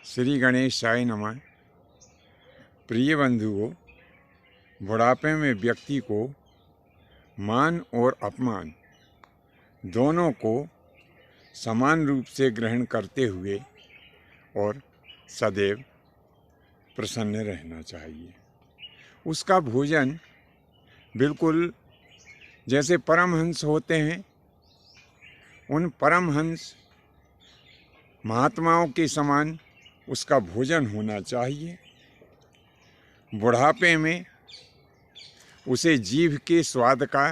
श्री गणेशाय नमः। प्रिय बंधुओं, बुढ़ापे में व्यक्ति को मान और अपमान दोनों को समान रूप से ग्रहण करते हुए और सदैव प्रसन्न रहना चाहिए। उसका भोजन बिल्कुल जैसे परमहंस होते हैं, उन परमहंस महात्माओं के समान उसका भोजन होना चाहिए। बुढ़ापे में उसे जीभ के स्वाद का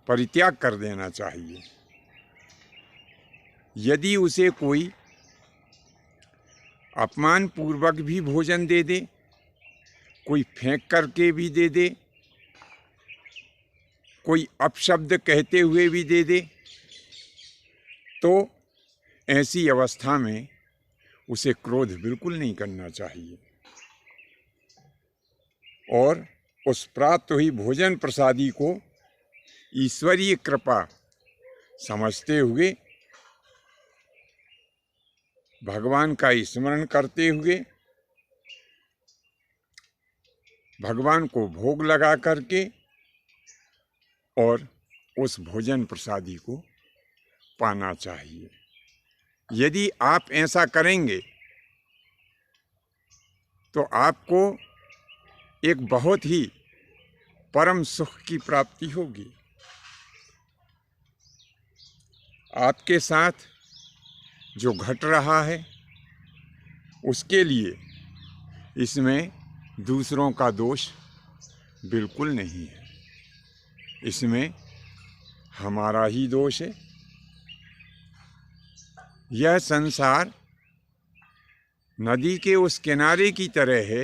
परित्याग कर देना चाहिए। यदि उसे कोई अपमान पूर्वक भी भोजन दे दे, कोई फेंक करके भी दे दे, कोई अपशब्द कहते हुए भी दे दे, तो ऐसी अवस्था में उसे क्रोध बिल्कुल नहीं करना चाहिए और उस प्राप्त हुई भोजन प्रसादी को ईश्वरीय कृपा समझते हुए भगवान का स्मरण करते हुए भगवान को भोग लगा करके और उस भोजन प्रसादी को पाना चाहिए। यदि आप ऐसा करेंगे तो आपको एक बहुत ही परम सुख की प्राप्ति होगी। आपके साथ जो घट रहा है उसके लिए इसमें दूसरों का दोष बिल्कुल नहीं है, इसमें हमारा ही दोष है। यह संसार नदी के उस किनारे की तरह है,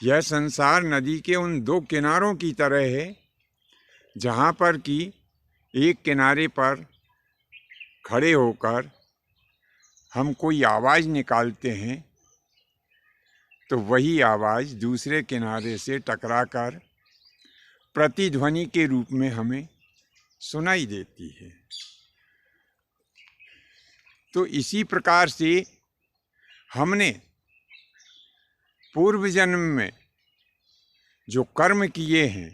यह संसार नदी के उन दो किनारों की तरह है जहाँ पर कि एक किनारे पर खड़े होकर हम कोई आवाज़ निकालते हैं तो वही आवाज़ दूसरे किनारे से टकराकर प्रतिध्वनि के रूप में हमें सुनाई देती है। तो इसी प्रकार से हमने पूर्व जन्म में जो कर्म किए हैं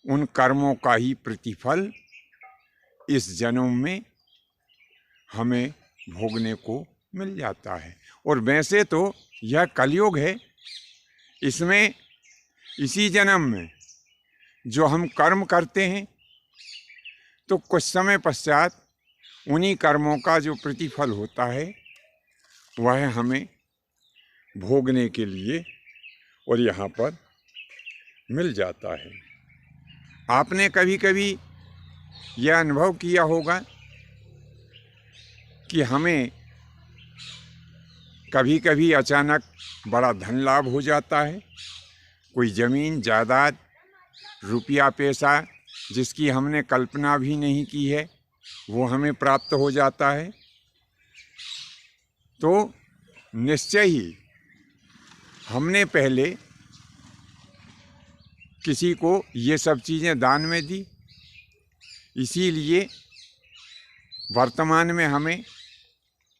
उन कर्मों का ही प्रतिफल इस जन्म में हमें भोगने को मिल जाता है। और वैसे तो यह कलयुग है, इसमें इसी जन्म में जो हम कर्म करते हैं तो कुछ समय पश्चात उन्हीं कर्मों का जो प्रतिफल होता है वह हमें भोगने के लिए और यहाँ पर मिल जाता है। आपने कभी कभी यह अनुभव किया होगा कि हमें कभी कभी अचानक बड़ा धन लाभ हो जाता है, कोई ज़मीन जायदाद रुपया पैसा जिसकी हमने कल्पना भी नहीं की है वो हमें प्राप्त हो जाता है। तो निश्चय ही हमने पहले किसी को ये सब चीज़ें दान में दी, इसीलिए वर्तमान में हमें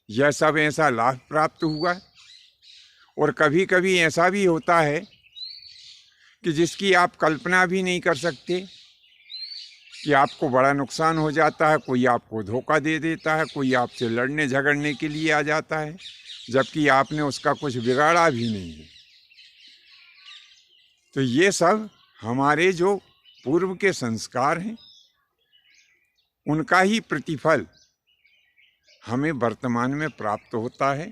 यह सब ऐसा लाभ प्राप्त हुआ। और कभी कभी ऐसा भी होता है कि जिसकी आप कल्पना भी नहीं कर सकते कि आपको बड़ा नुकसान हो जाता है, कोई आपको धोखा दे देता है, कोई आपसे लड़ने झगड़ने के लिए आ जाता है जबकि आपने उसका कुछ बिगाड़ा भी नहीं है। तो ये सब हमारे जो पूर्व के संस्कार हैं उनका ही प्रतिफल हमें वर्तमान में प्राप्त होता है।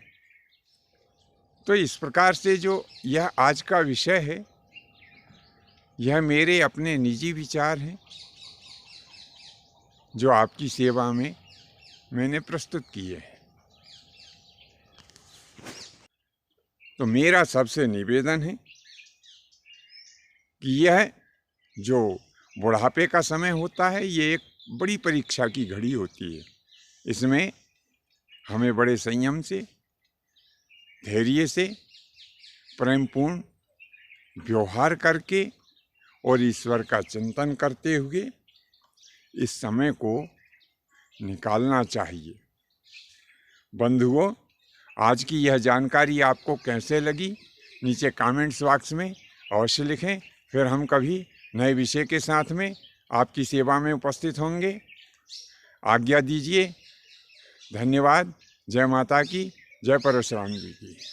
तो इस प्रकार से जो यह आज का विषय है यह मेरे अपने निजी विचार हैं जो आपकी सेवा में मैंने प्रस्तुत किए हैं। तो मेरा सबसे निवेदन है कि यह जो बुढ़ापे का समय होता है ये एक बड़ी परीक्षा की घड़ी होती है। इसमें हमें बड़े संयम से, धैर्य से, प्रेमपूर्ण व्यवहार करके और ईश्वर का चिंतन करते हुए इस समय को निकालना चाहिए। बंधुओं, आज की यह जानकारी आपको कैसे लगी नीचे कमेंट्स बॉक्स में अवश्य लिखें। फिर हम कभी नए विषय के साथ में आपकी सेवा में उपस्थित होंगे। आज्ञा दीजिए। धन्यवाद। जय माता की, जय परशुराम जी की।